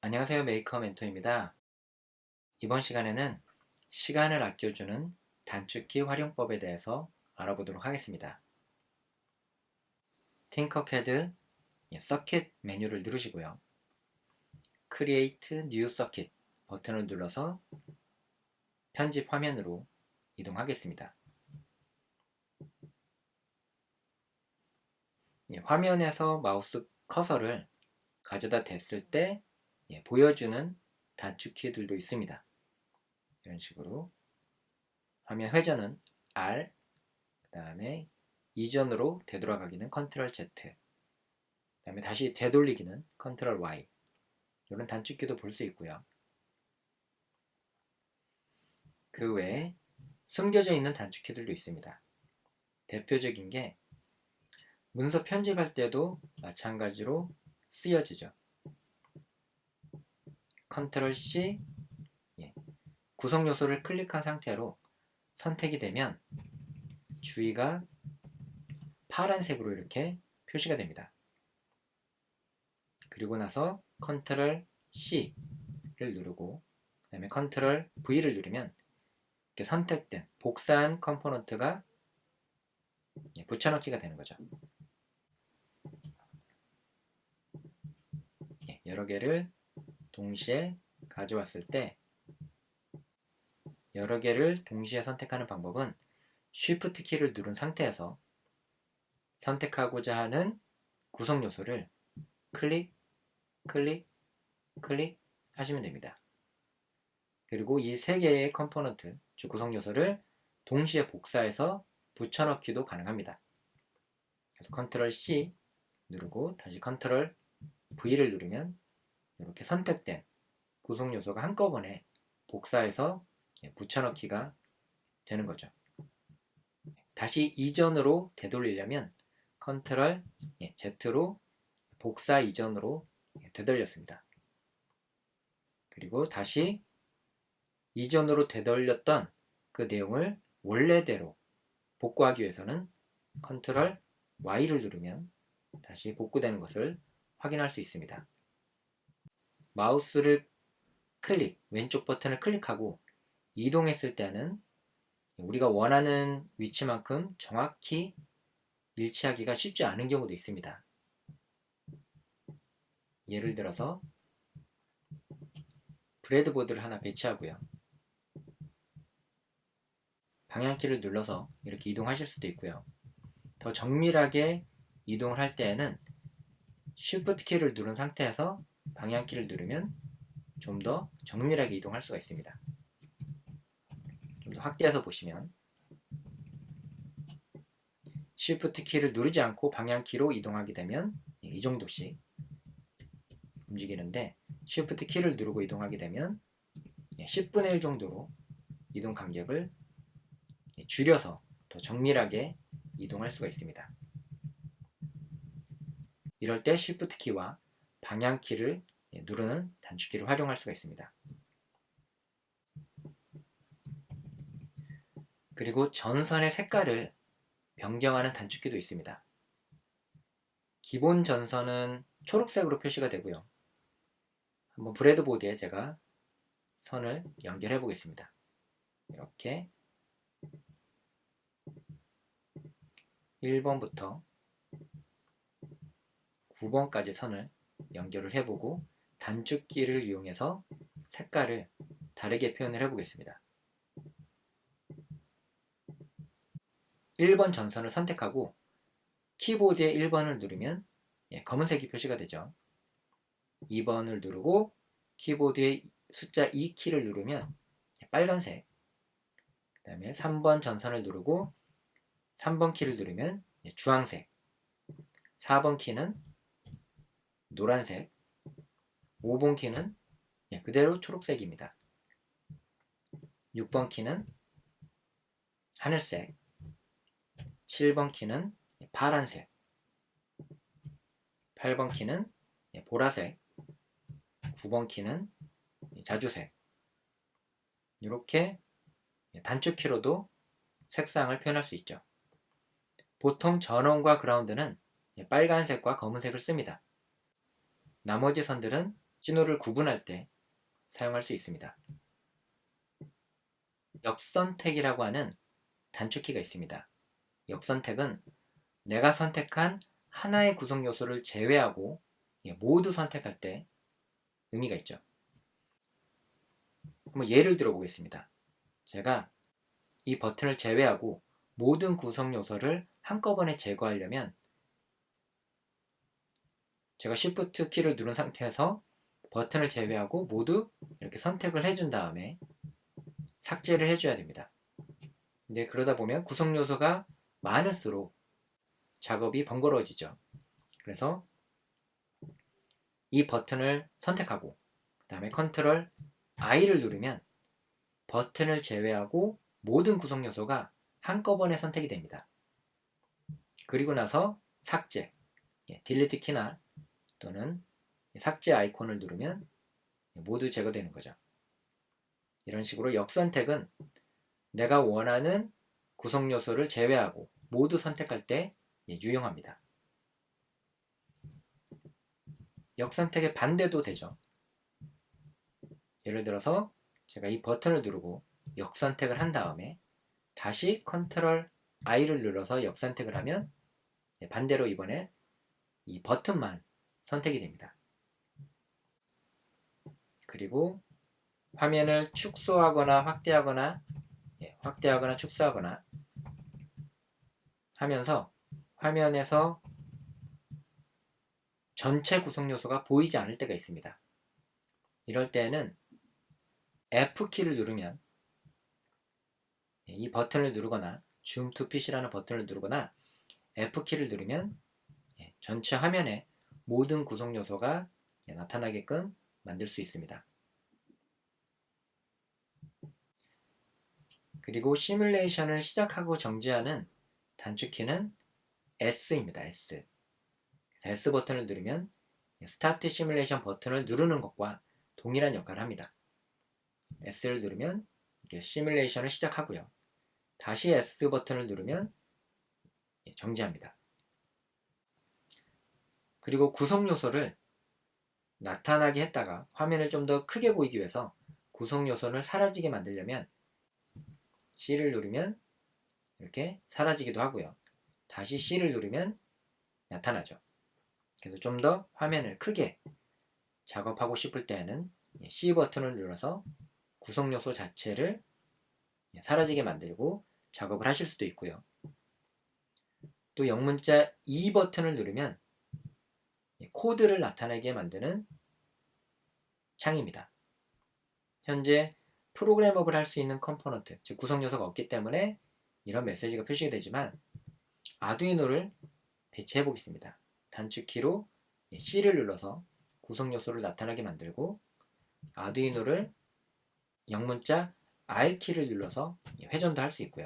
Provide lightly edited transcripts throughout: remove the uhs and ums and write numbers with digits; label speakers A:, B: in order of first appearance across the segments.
A: 안녕하세요. 메이커 멘토입니다. 이번 시간에는 시간을 아껴주는 단축키 활용법에 대해서 알아보도록 하겠습니다. 팅커캐드 서킷 메뉴를 누르시고요. Create New Circuit 버튼을 눌러서 편집 화면으로 이동하겠습니다. 화면에서 마우스 커서를 가져다 댔을 때 보여주는 단축키들도 있습니다. 이런 식으로 화면 회전은 R, 그 다음에 이전으로 되돌아가기는 컨트롤 Z, 그 다음에 다시 되돌리기는 컨트롤 Y, 이런 단축키도 볼 수 있고요. 그 외에 숨겨져 있는 단축키들도 있습니다. 대표적인 게 문서 편집할 때도 마찬가지로 쓰여지죠. 컨트롤 C, 구성 요소를 클릭한 상태로 선택이 되면 주위가 파란색으로 이렇게 표시가 됩니다. 그리고 나서 컨트롤 C를 누르고 그 다음에 컨트롤 V를 누르면 이렇게 선택된 복사한 컴포넌트가 붙여넣기가 되는 거죠. 여러 개를 동시에 가져왔을 때 여러 개를 동시에 선택하는 방법은 Shift 키를 누른 상태에서 선택하고자 하는 구성 요소를 클릭, 클릭, 클릭 하시면 됩니다. 그리고 이 세 개의 컴포넌트, 즉 구성 요소를 동시에 복사해서 붙여넣기도 가능합니다. 그래서 컨트롤 C 누르고 다시 컨트롤 V를 누르면 이렇게 선택된 구성 요소가 한꺼번에 복사해서 붙여넣기가 되는 거죠. 다시 이전으로 되돌리려면 컨트롤 Z로 복사 이전으로 되돌렸습니다. 그리고 다시 이전으로 되돌렸던 그 내용을 원래대로 복구하기 위해서는 컨트롤 Y를 누르면 다시 복구되는 것을 확인할 수 있습니다. 마우스를 왼쪽 버튼을 클릭하고 이동했을 때는 우리가 원하는 위치만큼 정확히 일치하기가 쉽지 않은 경우도 있습니다. 예를 들어서 브레드보드를 하나 배치하고요. 방향키를 눌러서 이렇게 이동하실 수도 있고요. 더 정밀하게 이동을 할 때에는 Shift 키를 누른 상태에서 방향키를 누르면 좀 더 정밀하게 이동할 수가 있습니다. 좀 더 확대해서 보시면 Shift 키를 누르지 않고 방향키로 이동하게 되면 이 정도씩 움직이는데 Shift 키를 누르고 이동하게 되면 10분의 1 정도로 이동 간격을 줄여서 더 정밀하게 이동할 수가 있습니다. 이럴 때 Shift 키와 방향키를 누르는 단축키를 활용할 수가 있습니다. 그리고 전선의 색깔을 변경하는 단축키도 있습니다. 기본 전선은 초록색으로 표시가 되고요. 한번 브레드보드에 제가 선을 연결해 보겠습니다. 이렇게 1번부터 9번까지 선을 연결을 해보고 단축키를 이용해서 색깔을 다르게 표현을 해보겠습니다. 1번 전선을 선택하고 키보드에 1번을 누르면 검은색이 표시가 되죠. 2번을 누르고 키보드에 숫자 2키를 누르면 빨간색, 그 다음에 3번 전선을 누르고 3번 키를 누르면 주황색, 4번 키는 노란색, 5번 키는 그대로 초록색입니다. 6번 키는 하늘색, 7번 키는 파란색, 8번 키는 보라색, 9번 키는 자주색. 이렇게 단축키로도 색상을 표현할 수 있죠. 보통 전원과 그라운드는 빨간색과 검은색을 씁니다. 나머지 선들은 진호를 구분할 때 사용할 수 있습니다. 역선택이라고 하는 단축키가 있습니다. 역선택은 내가 선택한 하나의 구성 요소를 제외하고 모두 선택할 때 의미가 있죠. 한번 예를 들어 보겠습니다. 제가 이 버튼을 제외하고 모든 구성 요소를 한꺼번에 제거하려면 제가 Shift 키를 누른 상태에서 버튼을 제외하고 모두 이렇게 선택을 해준 다음에 삭제를 해줘야 됩니다. 근데 그러다 보면 구성 요소가 많을수록 작업이 번거로워지죠. 그래서 이 버튼을 선택하고 그 다음에 컨트롤 I를 누르면 버튼을 제외하고 모든 구성 요소가 한꺼번에 선택이 됩니다. 그리고 나서 삭제, 딜리트 키나 또는 삭제 아이콘을 누르면 모두 제거되는 거죠. 이런 식으로 역선택은 내가 원하는 구성 요소를 제외하고 모두 선택할 때 유용합니다. 역선택의 반대도 되죠. 예를 들어서 제가 이 버튼을 누르고 역선택을 한 다음에 다시 컨트롤 I를 눌러서 역선택을 하면 반대로 이번에 이 버튼만 선택이 됩니다. 그리고 화면을 축소하거나 확대하거나 축소하거나 하면서 화면에서 전체 구성 요소가 보이지 않을 때가 있습니다. 이럴 때는 F키를 누르면 이 버튼을 누르거나 Zoom to PC라는 버튼을 누르거나 F키를 누르면 전체 화면에 모든 구성 요소가 나타나게끔 만들 수 있습니다. 그리고 시뮬레이션을 시작하고 정지하는 단축키는 S입니다. S. S 버튼을 누르면 스타트 시뮬레이션 버튼을 누르는 것과 동일한 역할을 합니다. S를 누르면 시뮬레이션을 시작하고요. 다시 S 버튼을 누르면 정지합니다. 그리고 구성 요소를 나타나게 했다가 화면을 좀 더 크게 보이기 위해서 구성 요소를 사라지게 만들려면 C를 누르면 이렇게 사라지기도 하고요. 다시 C를 누르면 나타나죠. 그래서 좀 더 화면을 크게 작업하고 싶을 때에는 C 버튼을 눌러서 구성 요소 자체를 사라지게 만들고 작업을 하실 수도 있고요. 또 영문자 E 버튼을 누르면 코드를 나타내게 만드는 창입니다. 현재 프로그래머블 할 수 있는 컴포넌트, 즉 구성 요소가 없기 때문에 이런 메시지가 표시가 되지만 아두이노를 배치해 보겠습니다. 단축키로 C를 눌러서 구성 요소를 나타나게 만들고 아두이노를 영문자 R키를 눌러서 회전도 할 수 있고요.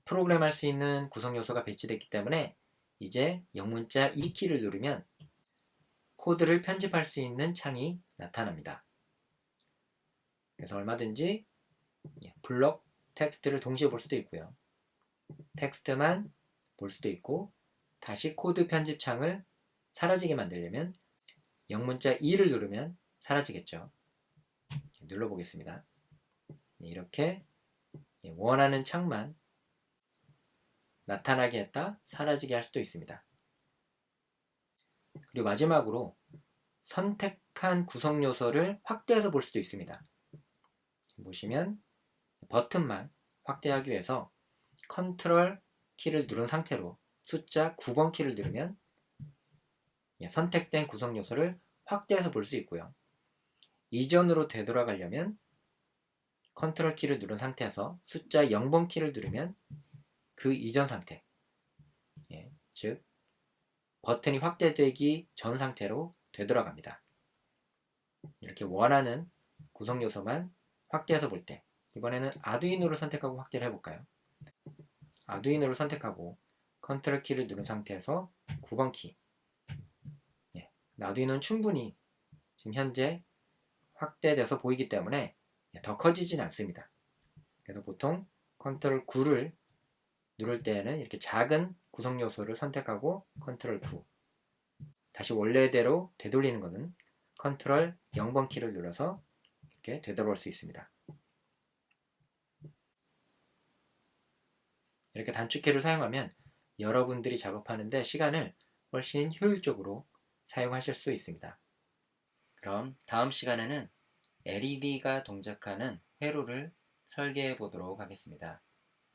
A: 프로그램 할 수 있는 구성 요소가 배치됐기 때문에 이제 영문자 E키를 누르면 코드를 편집할 수 있는 창이 나타납니다. 그래서 얼마든지 블록 텍스트를 동시에 볼 수도 있고요. 텍스트만 볼 수도 있고 다시 코드 편집 창을 사라지게 만들려면 영문자 E를 누르면 사라지겠죠. 눌러보겠습니다. 이렇게 원하는 창만 나타나게 했다 사라지게 할 수도 있습니다. 그리고 마지막으로 선택한 구성 요소를 확대해서 볼 수도 있습니다. 보시면 버튼만 확대하기 위해서 컨트롤 키를 누른 상태로 숫자 9번 키를 누르면 선택된 구성 요소를 확대해서 볼 수 있고요. 이전으로 되돌아가려면 컨트롤 키를 누른 상태에서 숫자 0번 키를 누르면 그 이전 상태, 즉 버튼이 확대되기 전 상태로 되돌아갑니다. 이렇게 원하는 구성 요소만 확대해서 볼 때, 이번에는 아두이노를 선택하고 확대를 해볼까요? 아두이노를 선택하고 컨트롤 키를 누른 상태에서 9번 키. 아두이노는 충분히 지금 현재 확대돼서 보이기 때문에 더 커지진 않습니다. 그래서 보통 컨트롤 9를 누를 때에는 이렇게 작은 구성 요소를 선택하고 컨트롤 9. 다시 원래대로 되돌리는 것은 컨트롤 0번 키를 눌러서 이렇게 되돌아올 수 있습니다. 이렇게 단축키를 사용하면 여러분들이 작업하는데 시간을 훨씬 효율적으로 사용하실 수 있습니다. 그럼 다음 시간에는 LED가 동작하는 회로를 설계해 보도록 하겠습니다.